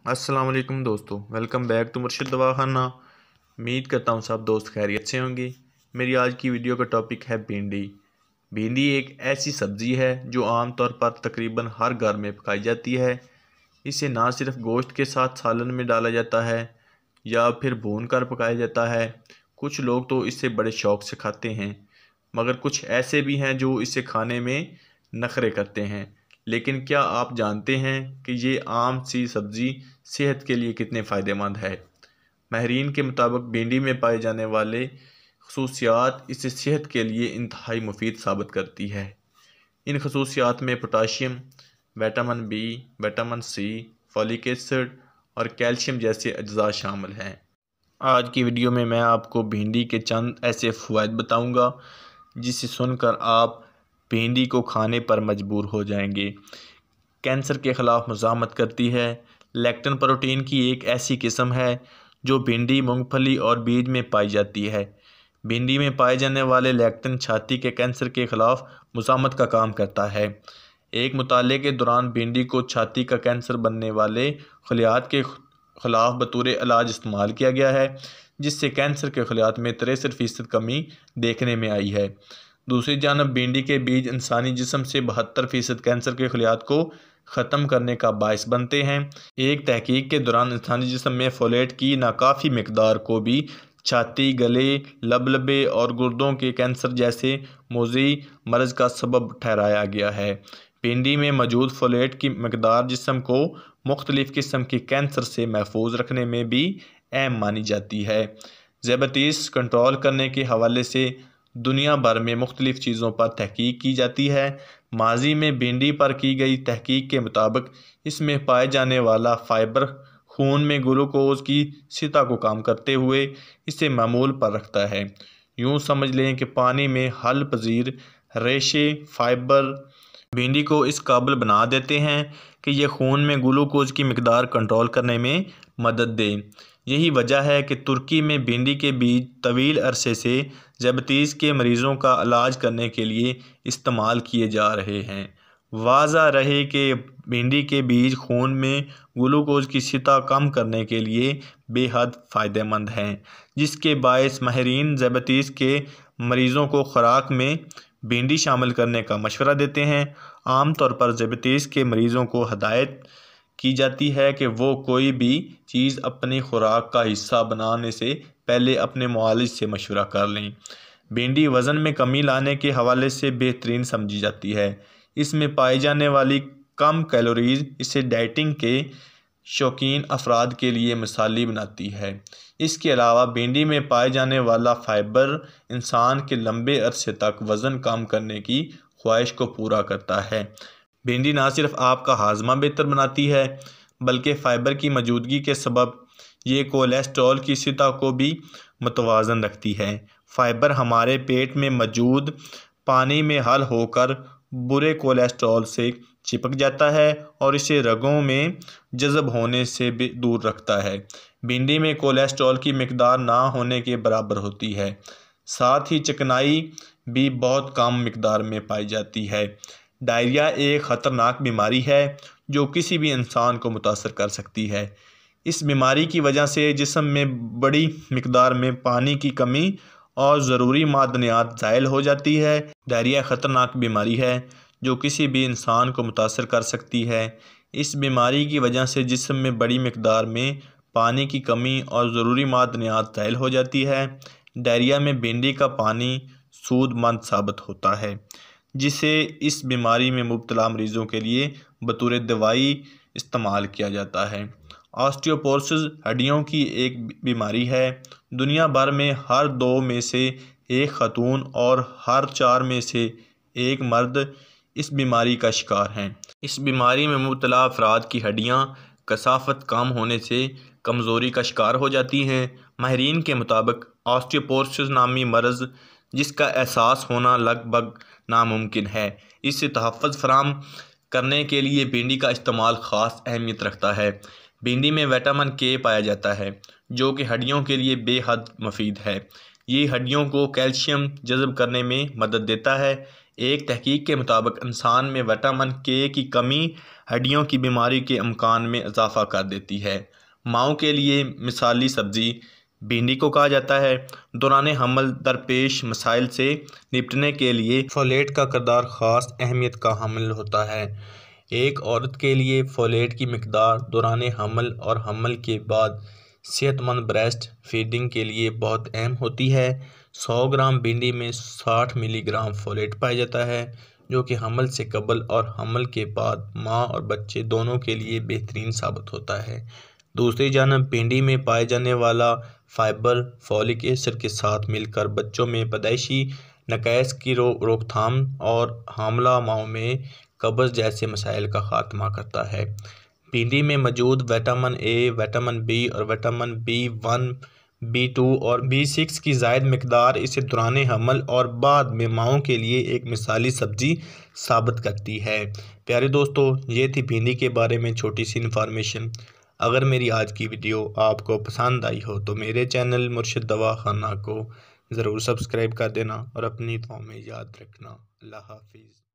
अस्सलाम वालेकुम दोस्तों, वेलकम बैक टू मुर्शिद दवाखाना। उम्मीद करता हूँ सब दोस्त खैरियत से होंगे। मेरी आज की वीडियो का टॉपिक है भिंडी। भिंडी एक ऐसी सब्ज़ी है जो आमतौर पर तकरीबन हर घर में पकाई जाती है। इसे ना सिर्फ गोश्त के साथ सालन में डाला जाता है या फिर भून कर पकाया जाता है। कुछ लोग तो इसे बड़े शौक़ से खाते हैं, मगर कुछ ऐसे भी हैं जो इसे खाने में नखरे करते हैं। लेकिन क्या आप जानते हैं कि ये आम सी सब्ज़ी सेहत के लिए कितने फ़ायदेमंद है? माहिरीन के मुताबिक भिंडी में पाए जाने वाले खसूसियात इसे सेहत के लिए इंतहाई मुफीद साबित करती है। इन खसूसियात में potassium, vitamin B, vitamin C, folic acid और कैल्शियम जैसे अज्जा शामिल हैं। आज की वीडियो में मैं आपको भिंडी के चंद ऐसे फ़वाइद बताऊंगा जिसे सुनकर आप भिंडी को खाने पर मजबूर हो जाएंगे। कैंसर के ख़िलाफ़ मुज़ाहमत करती है। लेक्टिन प्रोटीन की एक ऐसी किस्म है जो भिंडी, मूंगफली और बीज में पाई जाती है। भिंडी में पाए जाने वाले लेक्टिन छाती के कैंसर के ख़िलाफ़ मुज़ाहमत का काम करता है। एक मुताले के दौरान भिंडी को छाती का कैंसर बनने वाले खलियात के ख़िलाफ़ बतौर इलाज इस्तेमाल किया गया है, जिससे कैंसर के खलियात में 63% कमी देखने में आई है। दूसरी जानब भिंडी के बीज इंसानी जिस्म से 72% कैंसर के खलियात को ख़त्म करने का बायस बनते हैं। एक तहकीक के दौरान इंसानी जिस्म में फोलेट की नाकाफ़ी मकदार को भी छाती, गले, लबलबे और गुर्दों के कैंसर जैसे मोज़ी मर्ज़ का सबब ठहराया गया है। भिंडी में मौजूद फोलेट की मकदार जिस्म को मुख्तलिफ़ किस्म के कैंसर से महफूज रखने में भी अहम मानी जाती है। ज़ियाबतीस कंट्रोल करने के हवाले से दुनिया भर में मुख्तलिफ़ चीज़ों पर तहकीक की जाती है। माजी में भिंडी पर की गई तहकीक के मुताबिक इसमें पाए जाने वाला फ़ाइबर खून में ग्लूकोज की सतह को कम करते हुए इसे मामूल पर रखता है। यूँ समझ लें कि पानी में हल पजीर रेशे फ़ाइबर भिंडी को इस काबिल बना देते हैं कि यह खून में ग्लूकोज की मकदार कंट्रोल करने में मदद दें। यही वजह है कि तुर्की में भिंडी के बीज तवील अरसे से ज़ियाबतीस के मरीज़ों का इलाज करने के लिए इस्तेमाल किए जा रहे हैं। वाज़ा रहे कि भिंडी के बीज खून में ग्लूकोज की सतह कम करने के लिए बेहद फ़ायदेमंद हैं, जिसके बायस माहिरीन ज़ियाबतीस के मरीज़ों को खुराक में भिंडी शामिल करने का मशवरा देते हैं। आमतौर पर ज़ियाबतीस के मरीज़ों को हदायत की जाती है कि वो कोई भी चीज़ अपनी खुराक का हिस्सा बनाने से पहले अपने मुआलिज से मशवरा कर लें। भिंडी वज़न में कमी लाने के हवाले से बेहतरीन समझी जाती है। इसमें पाई जाने वाली कम कैलोरीज़ इसे डाइटिंग के शौकीन अफराद के लिए मिसाली बनाती है। इसके अलावा भिंडी में पाए जाने वाला फ़ाइबर इंसान के लंबे अरसे तक वज़न कम करने की ख्वाहिश को पूरा करता है। भिंडी ना सिर्फ आपका हाजमा बेहतर बनाती है, बल्कि फ़ाइबर की मौजूदगी के सबब ये कोलेस्ट्रॉल की सतह को भी मुतवाज़न रखती है। फ़ाइबर हमारे पेट में मौजूद पानी में हल होकर बुरे कोलेस्ट्रॉल से चिपक जाता है और इसे रगों में जज़ब होने से भी दूर रखता है। भिंडी में कोलेस्ट्रॉल की मकदार ना होने के बराबर होती है। साथ ही चिकनाई भी बहुत कम मकदार में पाई जाती है। डायरिया एक ख़तरनाक बीमारी है जो किसी भी इंसान को मुतासर कर सकती है। इस बीमारी की वजह से जिस्म में बड़ी मकदार में पानी की कमी और ज़रूरी मादनियात ज़ायल हो जाती है। डायरिया ख़तरनाक बीमारी है जो किसी भी इंसान को मुतासर कर सकती है। इस बीमारी की वजह से जिस्म में बड़ी मकदार में पानी की कमी और ज़रूरी मादनियात ज़ायल हो जाती है। डायरिया में भिंडी का पानी सूदमंद साबित होता है, जिसे इस बीमारी में मुब्तला मरीज़ों के लिए बतौर दवाई इस्तेमाल किया जाता है। ऑस्टियोपोरोसिस हड्डियों की एक बीमारी है। दुनिया भर में हर 2 में से 1 खातून और हर 4 में से 1 मर्द इस बीमारी का शिकार हैं। इस बीमारी में मुब्तला अफराद की हड्डियाँ कसाफत कम होने से कमज़ोरी का शिकार हो जाती हैं। माहिरीन के मुताबिक ऑस्टियोपोरोसिस नामी मर्ज़, जिसका एहसास होना लगभग नामुमकिन है, इससे तहफ़्फ़ुज़ फराहम करने के लिए भिंडी का इस्तेमाल ख़ास अहमियत रखता है। भिंडी में विटामिन के पाया जाता है, जो कि हड्डियों के लिए बेहद मुफीद है। ये हड्डियों को कैल्शियम जज़ब करने में मदद देता है। एक तहकीक के मुताबिक इंसान में विटामिन के की कमी हड्डियों की बीमारी के इम्कान में इजाफ़ा कर देती है। माओं के लिए मिसाली सब्ज़ी भिंडी को कहा जाता है। दौरान हमल दरपेश मसाइल से निपटने के लिए फोलेट का किरदार ख़ास अहमियत का हामिल होता है। एक औरत के लिए फोलेट की मिकदार दौरान हमल और हमल के बाद सेहतमंद ब्रेस्ट फीडिंग के लिए बहुत अहम होती है। 100 ग्राम भिंडी में 60 मिलीग्राम फोलेट पाया जाता है, जो कि हमल से कबल और हमल के बाद माँ और बच्चे दोनों के लिए बेहतरीन साबित होता है। दूसरी जानब भिंडी में पाए जाने वाला फाइबर फोलिक एसिड के साथ मिलकर बच्चों में पैदाइशी नक़ाइस की रोकथाम और हामला माओं में कब्ज़ जैसे मसाइल का ख़ात्मा करता है। भिंडी में मौजूद विटामिन ए, विटामिन बी और विटामिन B1, B2 और B6 की ज़ायद मिकदार इसे दौरान हमल और बाद में माओं के लिए एक मिसाली सब्ज़ी साबित करती है। प्यारे दोस्तों, ये थी भिंडी के बारे में छोटी सी इन्फॉर्मेशन। अगर मेरी आज की वीडियो आपको पसंद आई हो तो मेरे चैनल मुर्शिद दवाखाना को ज़रूर सब्सक्राइब कर देना और अपनी दुआओं में याद रखना। अल्लाह हाफिज़।